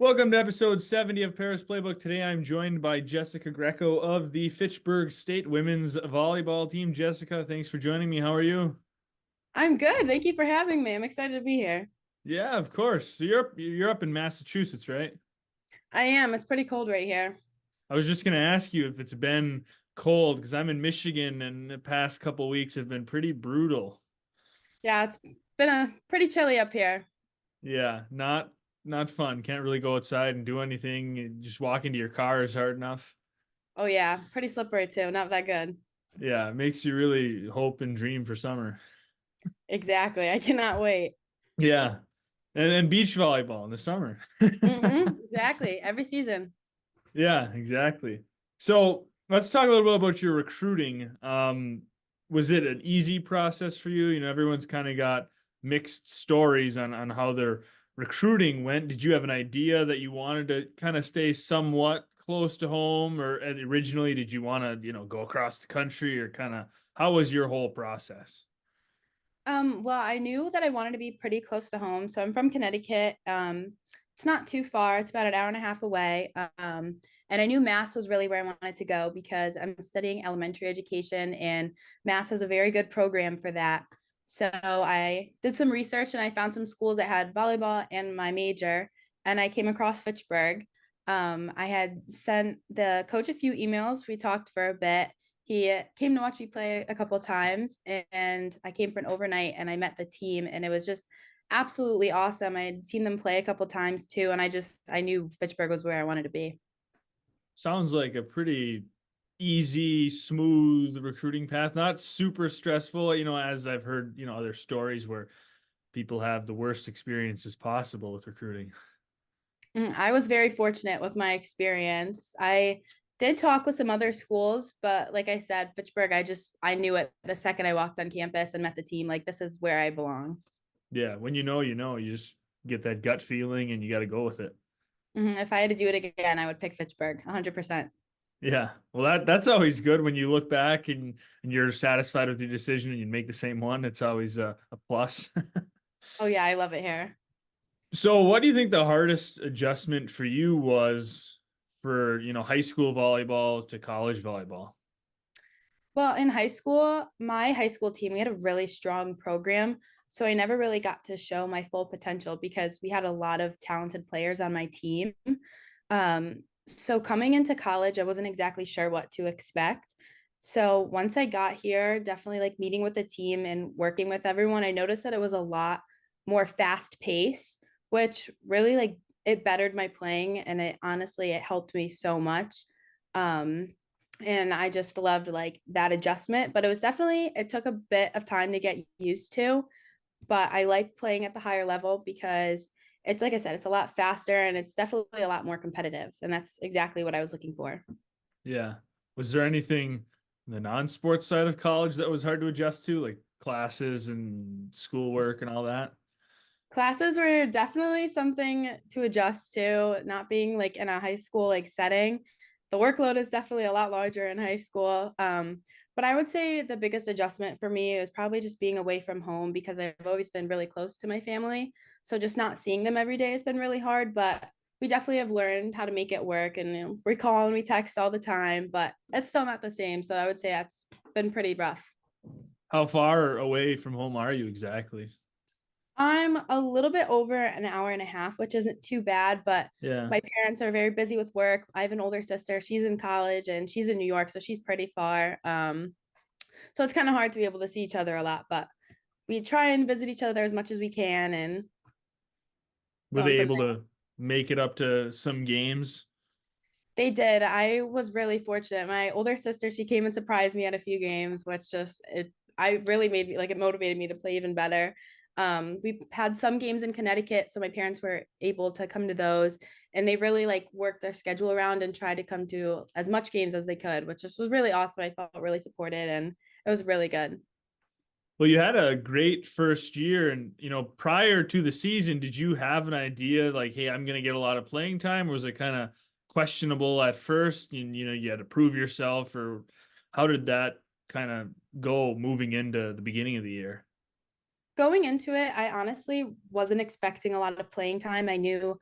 Welcome to episode 70 of Paris Playbook. Today I'm joined by Jessica Greco of the Fitchburg State women's volleyball team. Jessica, thanks for joining me. How are you? I'm good. Thank you for having me. I'm excited to be here. Yeah, of course. So you're up in Massachusetts, right? I am. It's pretty cold right here. I was just going to ask you if it's been cold because I'm in Michigan and the past couple weeks have been pretty brutal. Yeah, it's been a pretty chilly up here. Yeah, not fun. Can't really go outside and do anything. Just walking to your car is hard enough. Oh yeah, pretty slippery too. Not that good. Yeah, it makes you really hope and dream for summer. Exactly. I cannot wait. Yeah. And then beach volleyball in the summer. Exactly. Every season. Yeah, exactly. So let's talk a little bit about your recruiting. Was it an easy process for you? You know, everyone's kind of got mixed stories on how their recruiting went. Did you have an idea that you wanted to kind of stay somewhat close to home, or originally did you want to, go across the country, or kind of how was your whole process? Well, I knew that I wanted to be pretty close to home. So I'm from Connecticut. It's not too far. It's about an hour and a half away. And I knew Mass was really where I wanted to go because I'm studying elementary education and Mass has a very good program for that. So I did some research and I found some schools that had volleyball and my major, and I came across Fitchburg. I had sent the coach a few emails. We talked for a bit. He came to watch me play a couple of times, and I came for an overnight and I met the team, and it was just absolutely awesome. I had seen them play a couple of times too, and I knew Fitchburg was where I wanted to be. Sounds like a pretty easy, smooth recruiting path, not super stressful, as I've heard, other stories where people have the worst experiences possible with recruiting. I was very fortunate with my experience. I did talk with some other schools, but like I said, Fitchburg, I knew it the second I walked on campus and met the team. Like, this is where I belong. Yeah, when you just get that gut feeling and you got to go with it. If I had to do it again, I would pick Fitchburg 100%. Yeah. Well, that's always good when you look back and you're satisfied with your decision and you make the same one. It's always a plus. Oh yeah, I love it here. So, what do you think the hardest adjustment for you was for, high school volleyball to college volleyball? Well, in high school, my high school team, we had a really strong program. So I never really got to show my full potential because we had a lot of talented players on my team. So coming into college, I wasn't exactly sure what to expect. So once I got here, definitely like meeting with the team and working with everyone, I noticed that it was a lot more fast paced, which really like it bettered my playing, and it helped me so much. Um, and I just loved like that adjustment. But it took a bit of time to get used to. But I like playing at the higher level because it's like I said, it's a lot faster and it's definitely a lot more competitive. And that's exactly what I was looking for. Yeah. Was there anything in the non-sports side of college that was hard to adjust to, like classes and schoolwork and all that? Classes were definitely something to adjust to, not being like in a high school like setting. The workload is definitely a lot larger in high school. But I would say the biggest adjustment for me was probably just being away from home because I've always been really close to my family. So just not seeing them every day has been really hard, but we definitely have learned how to make it work, and we call and we text all the time, but it's still not the same. So I would say that's been pretty rough. How far away from home are you exactly? I'm a little bit over an hour and a half, which isn't too bad, but Yeah. my parents are very busy with work. I have an older sister. She's in college and she's in New York, so she's pretty far. So it's kind of hard to be able to see each other a lot, but we try and visit each other as much as we can and Were going they from able there. to make it up to some games? They did. I was really fortunate. My older sister, she came and surprised me at a few games, which just it I really made me like it motivated me to play even better. We had some games in Connecticut, so my parents were able to come to those, and they really like worked their schedule around and tried to come to as much games as they could, which just was really awesome. I felt really supported, and it was really good. Well, you had a great first year, and prior to the season, did you have an idea like, hey, I'm going to get a lot of playing time? Or was it kind of questionable at first? And you had to prove yourself, or how did that kind of go moving into the beginning of the year? Going into it, I honestly wasn't expecting a lot of playing time. I knew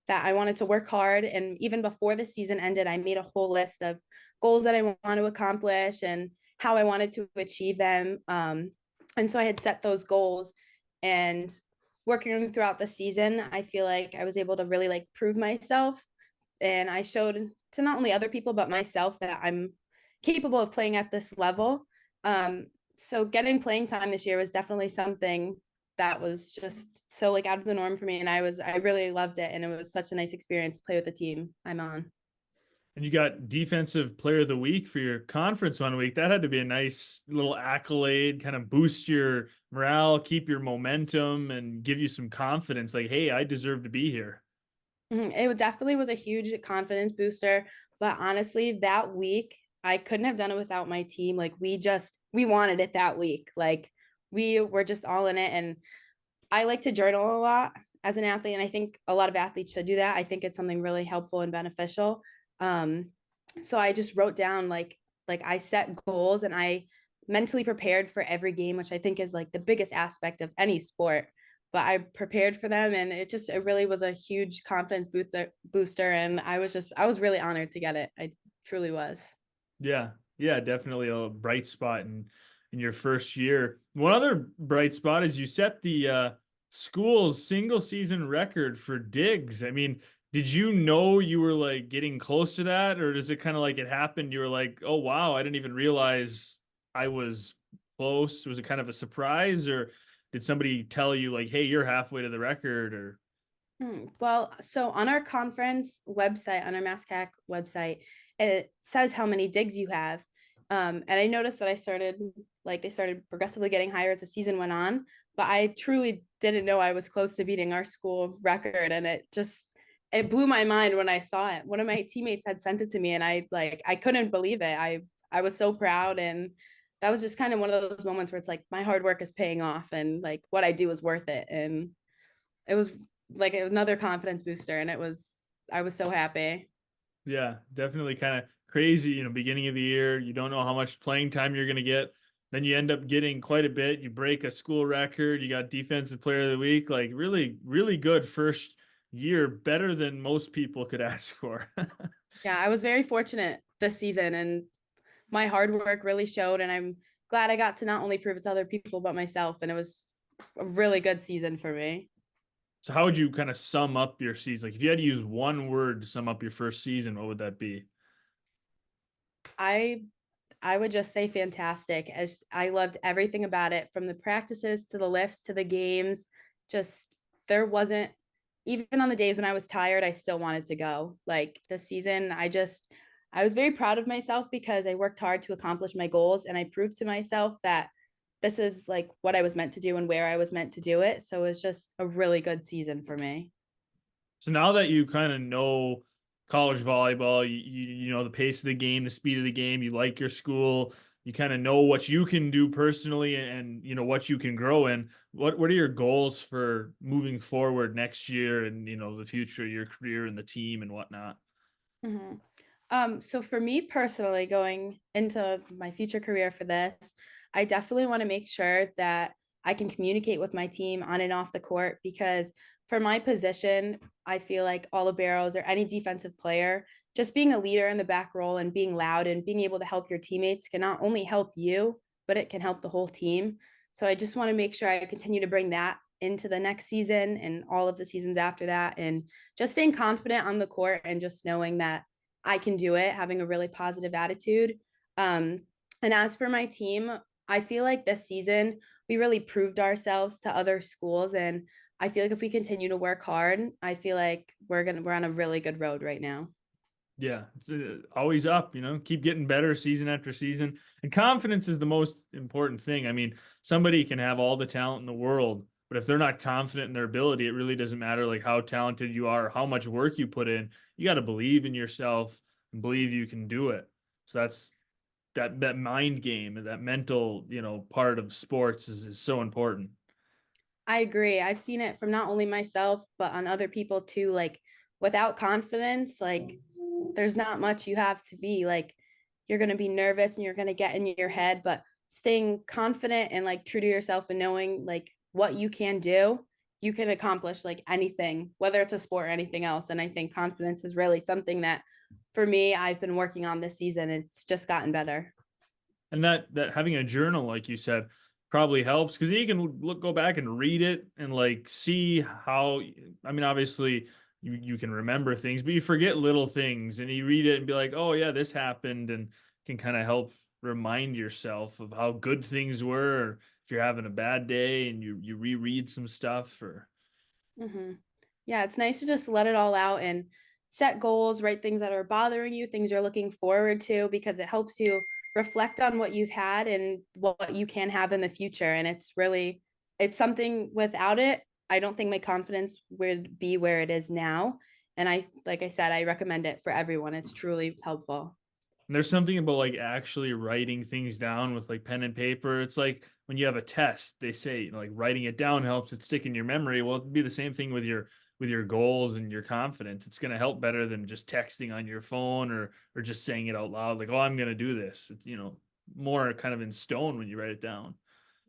that I wanted to work hard. And even before the season ended, I made a whole list of goals that I want to accomplish and how I wanted to achieve them. And so I had set those goals, and working throughout the season, I feel like I was able to really like prove myself. And I showed to not only other people, but myself that I'm capable of playing at this level. So getting playing time this year was definitely something that was just so like out of the norm for me. And I really loved it. And it was such a nice experience to play with the team I'm on. And you got defensive player of the week for your conference 1 week. That had to be a nice little accolade, kind of boost your morale, keep your momentum, and give you some confidence. Like, hey, I deserve to be here. It definitely was a huge confidence booster. But honestly, that week, I couldn't have done it without my team. Like we wanted it that week. Like we were just all in it. And I like to journal a lot as an athlete. And I think a lot of athletes should do that. I think it's something really helpful and beneficial. Um, so I just wrote down like I set goals and I mentally prepared for every game, which I think is like the biggest aspect of any sport. But I prepared for them, and it really was a huge confidence booster. And I was really honored to get it. I truly was. Yeah, yeah, definitely a bright spot in your first year. One other bright spot is you set the school's single season record for digs. I mean, did you know you were like getting close to that, or does it kind of like it happened? You were like, oh wow, I didn't even realize I was close. Was it kind of a surprise, or did somebody tell you like, hey, you're halfway to the record, or Well, so on our conference website, on our MassCAC website, it says how many digs you have. And I noticed that they started progressively getting higher as the season went on, but I truly didn't know I was close to beating our school record. And it blew my mind when I saw it. One of my teammates had sent it to me, and I couldn't believe it. I was so proud. And that was just kind of one of those moments where it's like my hard work is paying off, and like what I do is worth it. And it was like another confidence booster, and I was so happy. yeah, definitely kind of crazy, beginning of the year, you don't know how much playing time you're going to get. Then you end up getting quite a bit. You break a school record, you got defensive player of the week, like really, really good first year, better than most people could ask for. Yeah, I was very fortunate this season, and my hard work really showed, and I'm glad I got to not only prove it to other people but myself, and it was a really good season for me. So how would you kind of sum up your season? Like if you had to use one word to sum up your first season, what would that be? I I would just say fantastic, as I loved everything about it, from the practices to the lifts to the games. Just there wasn't, even on the days when I was tired, I still wanted to go. Like this season, I was very proud of myself because I worked hard to accomplish my goals, and I proved to myself that this is like what I was meant to do and where I was meant to do it. So it was just a really good season for me. So now that you kind of know college volleyball, you know the pace of the game, the speed of the game, you like your school, you kind of know what you can do personally and you know what you can grow in. What are your goals for moving forward next year and the future of your career and the team and whatnot? Mm-hmm. So for me personally, going into my future career for this, I definitely want to make sure that I can communicate with my team on and off the court, because for my position, I feel like all the barrels or any defensive player, just being a leader in the back row and being loud and being able to help your teammates can not only help you, but it can help the whole team. So I just want to make sure I continue to bring that into the next season and all of the seasons after that, and just staying confident on the court and just knowing that I can do it, having a really positive attitude. Um, and as for my team, I feel like this season we really proved ourselves to other schools, and I feel like if we continue to work hard, I feel like we're on a really good road right now. Yeah, it's always up, keep getting better season after season. And confidence is the most important thing. I mean, somebody can have all the talent in the world, but if they're not confident in their ability, it really doesn't matter like how talented you are, or how much work you put in. You got to believe in yourself and believe you can do it. So that's that mind game and that mental, part of sports is so important. I agree. I've seen it from not only myself, but on other people too. Like without confidence, like there's not much you have to be. Like you're going to be nervous and you're going to get in your head, but staying confident and like true to yourself and knowing like what you can do you can accomplish like anything, whether it's a sport or anything else. And I think confidence is really something that for me, I've been working on this season. It's just gotten better. And that having a journal, like you said, probably helps because you can go back and read it and like see how. I mean, obviously you can remember things, but you forget little things, and you read it and be like, oh yeah, this happened, and can kind of help remind yourself of how good things were. Or if you're having a bad day and you reread some stuff, or Mm-hmm. Yeah, it's nice to just let it all out and set goals, write things that are bothering you, things you're looking forward to, because it helps you reflect on what you've had and what you can have in the future. And it's something without it, I don't think my confidence would be where it is now. And like I said, I recommend it for everyone. It's truly helpful. And there's something about like actually writing things down with like pen and paper. It's like when you have a test, they say, you know, like writing it down helps it stick in your memory. Well, it'd be the same thing with your goals and your confidence. It's going to help better than just texting on your phone or just saying it out loud like, "Oh, I'm going to do this." It's, you know, more kind of in stone when you write it down.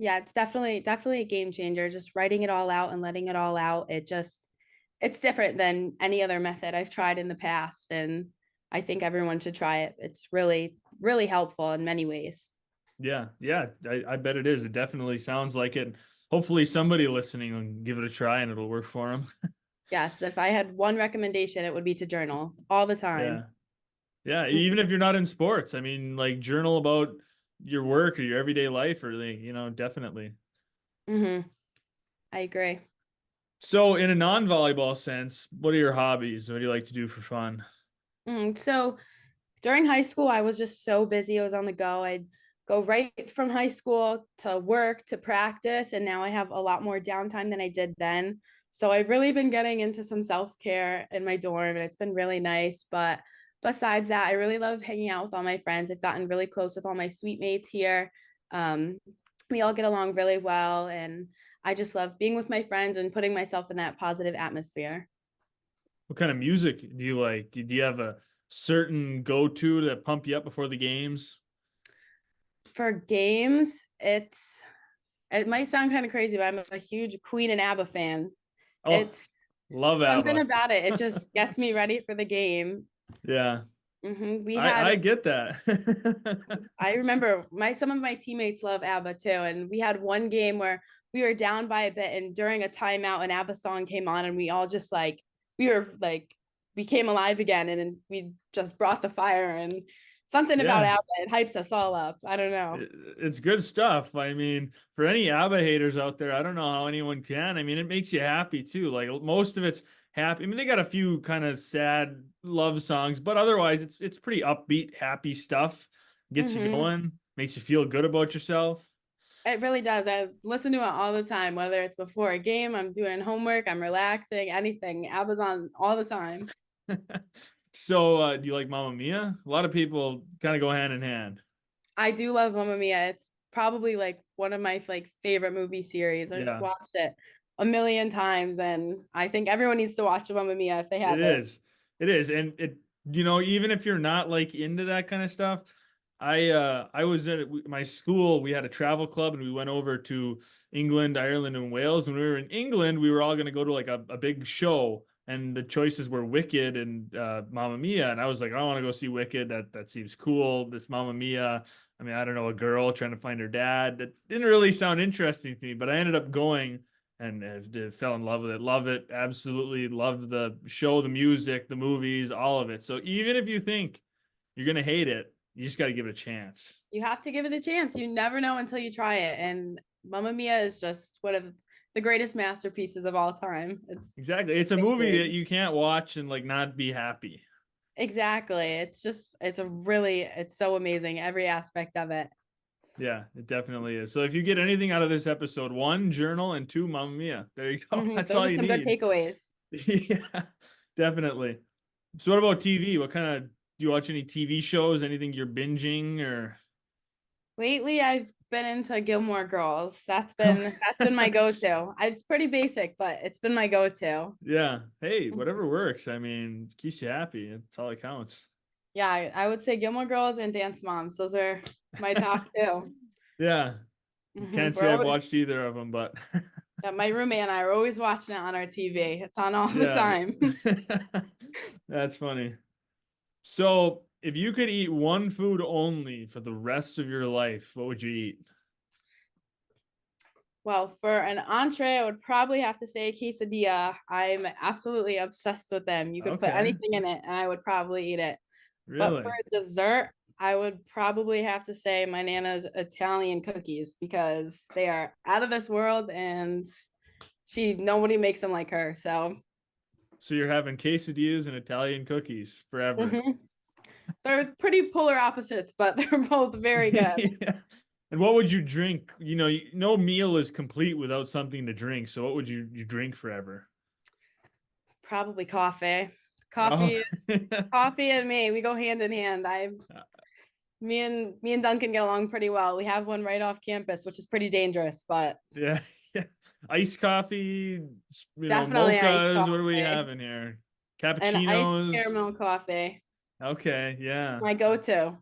Yeah, it's definitely a game changer. Just writing it all out and letting it all out. It's different than any other method I've tried in the past. And I think everyone should try it. It's really helpful in many ways. Yeah, yeah, I bet it is. It definitely sounds like it. Hopefully somebody listening will give it a try and it'll work for them. Yes, if I had one recommendation, it would be to journal all the time. Yeah. Yeah, even if you're not in sports, I mean, like journal about your work or your everyday life, or like, you know, definitely. Mm-hmm. I agree. So, in a non-volleyball sense, what are your hobbies? What do you like to do for fun? So during high school, I was just so busy. I was on the go. I'd go right from high school to work to practice. And now I have a lot more downtime than I did then. So I've really been getting into some self care in my dorm, and it's been really nice. But besides that, I really love hanging out with all my friends. I've gotten really close with all my suite mates here. Um, we all get along really well. And I just love being with my friends and putting myself in that positive atmosphere. What kind of music do you like? Do you have a certain go-to that pump you up before the games? For games, it might sound kind of crazy, but I'm a huge Queen and Abba fan. Oh, It's love something ABBA. about it. It just gets me ready for the game. Yeah, We I had get that. I remember some of my teammates love ABBA too, and we had one game where we were down by a bit, and during a timeout, an ABBA song came on, and we all just like we were like we came alive again, and we just brought the fire. And something about Yeah. ABBA, it hypes us all up. I don't know. It's good stuff. I mean, for any ABBA haters out there, I don't know how anyone can. I mean, it makes you happy too. Like most of it's happy. I mean, they got a few kind of sad love songs, but otherwise, it's pretty upbeat, happy stuff. Gets you Hmm. going, makes you feel good about yourself. It really does. I listen to it all the time, whether it's before a game, I'm doing homework, I'm relaxing, anything. ABBA's on all the time. So, do you like Mamma Mia? A lot of people kind of go hand in hand. I do love Mamma Mia. It's probably like one of my like favorite movie series. I've Yeah. watched it a million times, and I think everyone needs to watch Mamma Mia if they It haven't. is. It is. And it, you know, even if you're not like into that kind of stuff, I was at my school, we had a travel club and we went over to England, Ireland, and Wales. When we were in England, we were all gonna go to like a big show, and the choices were Wicked and Mamma Mia. And I was like, I want to go see Wicked. That seems cool. This Mamma Mia. I mean, I don't know, a girl trying to find her dad. That didn't really sound interesting to me, but I ended up going and fell in love with it. Love it. Absolutely love the show, the music, the movies, all of it. So even if you think you're gonna hate it, you just got to give it a chance. You have to give it a chance. You never know until you try it. And Mamma Mia is just one of the greatest masterpieces of all time. Exactly. It's a movie that you can't watch and like not be happy. Exactly. It's so amazing, every aspect of it. Yeah, it definitely is. So if you get anything out of this episode, one, journal, and two, Mamma Mia. There you go. That's Those all are you some good need. takeaways. Yeah, definitely. So what about TV? What kind of do you watch any TV shows? Anything you're binging or Lately, I've been into Gilmore Girls. That's been my go-to. It's pretty basic, but it's been my go-to. yeah. Hey, Mhm. whatever works. I mean, keeps you happy. That's all that counts. Yeah, I would say Gilmore Girls and Dance Moms. Those are my top two. Yeah. Can't We're say I've always, watched either of them, but My roommate and I are always watching it on our TV. It's on all the Yeah. time. That's funny. So, if you could eat one food only for the rest of your life, what would you eat? Well, for an entree, I would probably have to say quesadilla. I'm absolutely obsessed with them. You could put Okay. anything in it and I would probably eat it. But for Really? dessert, I would probably have to say my Nana's Italian cookies because they are out of this world and nobody makes them like her. So So you're having quesadillas and Italian cookies forever. mhm. They're pretty polar opposites, but they're both very good. Yeah. And what would you drink? No meal is complete without something to drink. So what would you drink forever? Probably coffee. Oh, Coffee and me, we go hand in hand. I me and Duncan get along pretty well. We have one right off campus, which is pretty dangerous, but yeah. Yeah. Iced coffee, definitely iced mochas. What do we coffee have in here? and iced Cappuccinos. caramel coffee. Okay, yeah. My go-to.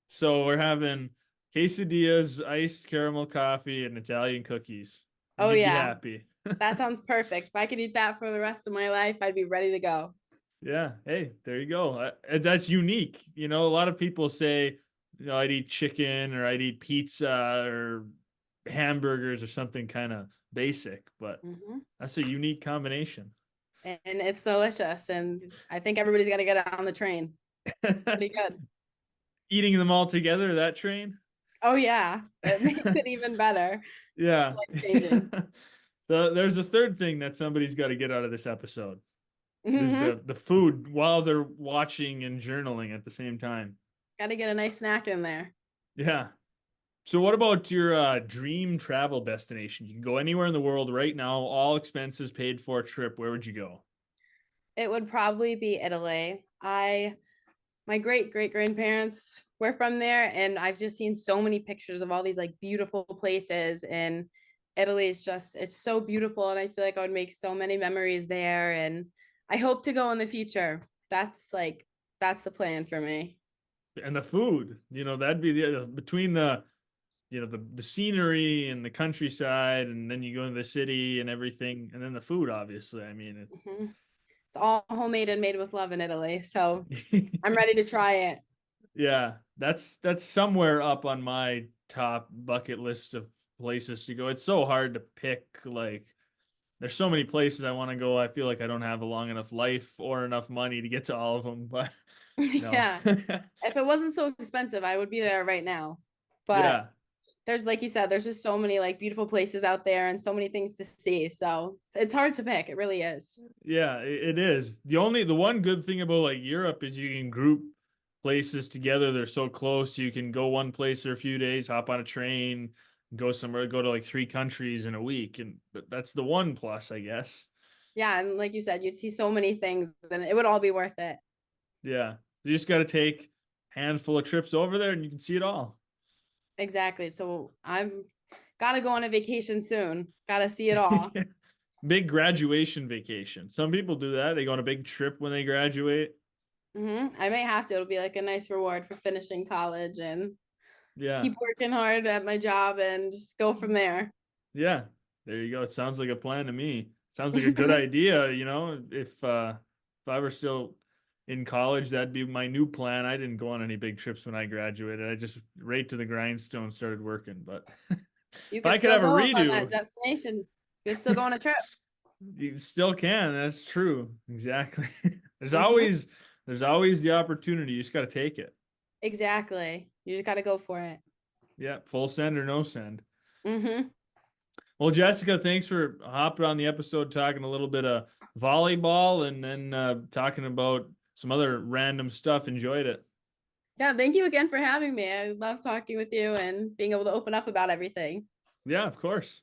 So we're having quesadillas, iced caramel coffee, and Italian cookies. And Oh you'd be yeah, happy. that sounds perfect. If I could eat that for the rest of my life, I'd be ready to go. Yeah. Hey, there you go. That's unique. A lot of people say, I'd eat chicken or I'd eat pizza or hamburgers or something kind of basic, but Hmm. that's a unique combination. And it's delicious. And I think everybody's got to get on the train. It's pretty good. Eating them all together, that train? Oh yeah, it makes it even better. It's Yeah. life changing. There's a third thing that somebody's got to get out of this episode is Hmm. the food while they're watching and journaling at the same time. Got to get a nice snack in there. Yeah. So what about your dream travel destination? You can go anywhere in the world right now, all expenses paid for trip. Where would you go? It would probably be Italy. My great great grandparents were from there, and I've just seen so many pictures of all these like beautiful places. And Italy is just it's so beautiful, and I feel like I would make so many memories there. And I hope to go in the future. That's the plan for me. And the food, that'd be between the scenery and the countryside, and then you go into the city and everything, and then the food, obviously. I mean, Mhm. It's all homemade and made with love in Italy, so I'm ready to try it. yeah, that's somewhere up on my top bucket list of places to go. It's so hard to pick. Like, there's so many places I want to go. I feel like I don't have a long enough life or enough money to get to all of them, but no. Yeah. If it wasn't so expensive, I would be there right now. But Yeah. there's like you said, there's just so many like beautiful places out there and so many things to see. So it's hard to pick. It really is. Yeah, it is. The one good thing about like Europe is you can group places together. They're so close. You can go one place for a few days, hop on a train, go somewhere, go to like three countries in a week. And that's the one plus, I guess. Yeah, and like you said, you'd see so many things and it would all be worth it. Yeah. You just got to take a handful of trips over there and you can see it all. Exactly. So I'm gotta go on a vacation soon. Gotta see it all. Big graduation vacation. Some people do that. They go on a big trip when they graduate. I may have to. It'll be like a nice reward for finishing college and Yeah. keep working hard at my job and just go from there. Yeah. There you go. It sounds like a plan to me. Sounds like a good idea, if I were still in college, that'd be my new plan. I didn't go on any big trips when I graduated. I just right to the grindstone started working. But You if could I could still have a go on that redo, destination. You could still go on a trip. you still can. That's true. Exactly. There's Hmm. always there's always the opportunity. You just got to take it. Exactly. You just got to go for it. Yeah, full send or no send. Hmm. Well, Jessica, thanks for hopping on the episode, talking a little bit of volleyball and then talking about some other random stuff. Enjoyed it. Yeah. Thank you again for having me. I love talking with you and being able to open up about everything. Yeah, of course.